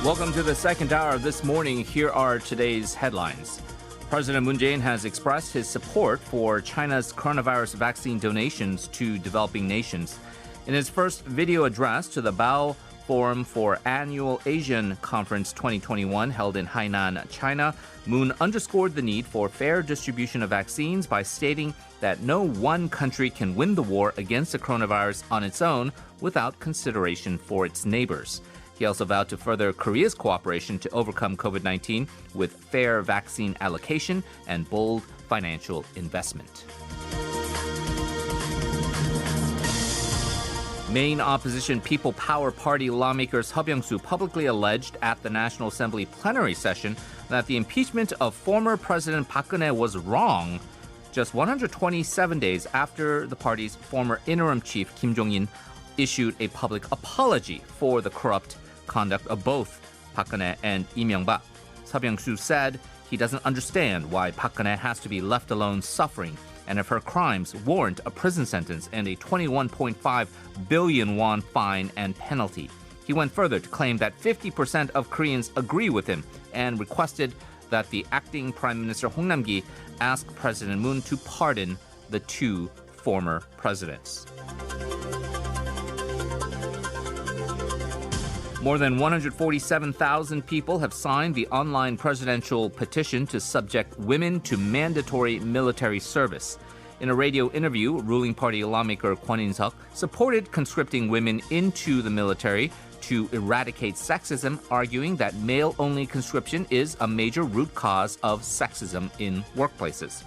Welcome to the second hour of This Morning. Here are today's headlines. President Moon Jae-in has expressed his support for China's coronavirus vaccine donations to developing nations. In his first video address to the Bao Forum for Annual Asian Conference 2021 held in Hainan, China, Moon underscored the need for fair distribution of vaccines by stating that no one country can win the war against the coronavirus on its own without consideration for its neighbors. He also vowed to further Korea's cooperation to overcome COVID-19 with fair vaccine allocation and bold financial investment. Main opposition People Power Party lawmakers Heo Byung-soo publicly alleged at the National Assembly plenary session that the impeachment of former President Park Geun-hye was wrong just 127 days after the party's former interim chief Kim Jong-in issued a public apology for the corrupt conduct of both Park Geun-hye and Lee Myung-bak. Heo Byung-soo said he doesn't understand why Park Geun-hye has to be left alone suffering, and if her crimes warrant a prison sentence and a 21.5 billion won fine and penalty. He went further to claim that 50% of Koreans agree with him and requested that the acting Prime Minister Hong Nam-gi ask President Moon to pardon the two former presidents. More than 147,000 people have signed the online presidential petition to subject women to mandatory military service. In a radio interview, ruling party lawmaker Kwon In-seok supported conscripting women into the military to eradicate sexism, arguing that male-only conscription is a major root cause of sexism in workplaces.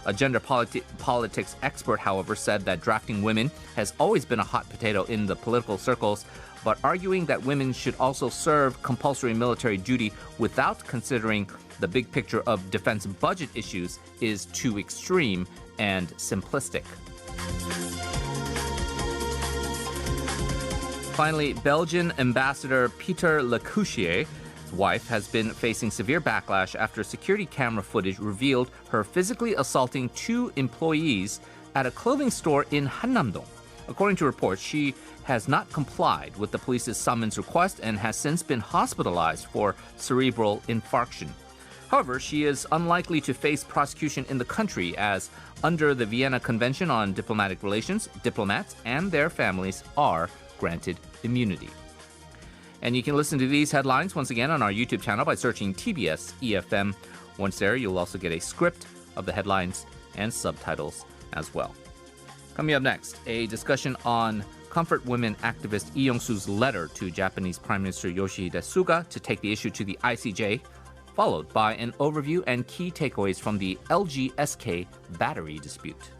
A gender politics expert, however, said that drafting women has always been a hot potato in the political circles, but arguing that women should also serve compulsory military duty without considering the big picture of defense budget issues is too extreme and simplistic. Finally, Belgian Ambassador Peter Lecouchier's wife has been facing severe backlash after security camera footage revealed her physically assaulting two employees at a clothing store in Hannam-dong. According to reports, she has not complied with the police's summons request and has since been hospitalized for cerebral infarction. However, she is unlikely to face prosecution in the country as, under the Vienna Convention on Diplomatic Relations, diplomats and their families are granted immunity. And you can listen to these headlines once again on our YouTube channel by searching TBS eFM. Once there, you'll also get a script of the headlines and subtitles as well. Coming up next, a discussion on comfort women activist Lee Young-soo's letter to Japanese Prime Minister Yoshihide Suga to take the issue to the ICJ, followed by an overview and key takeaways from the LG SK battery dispute.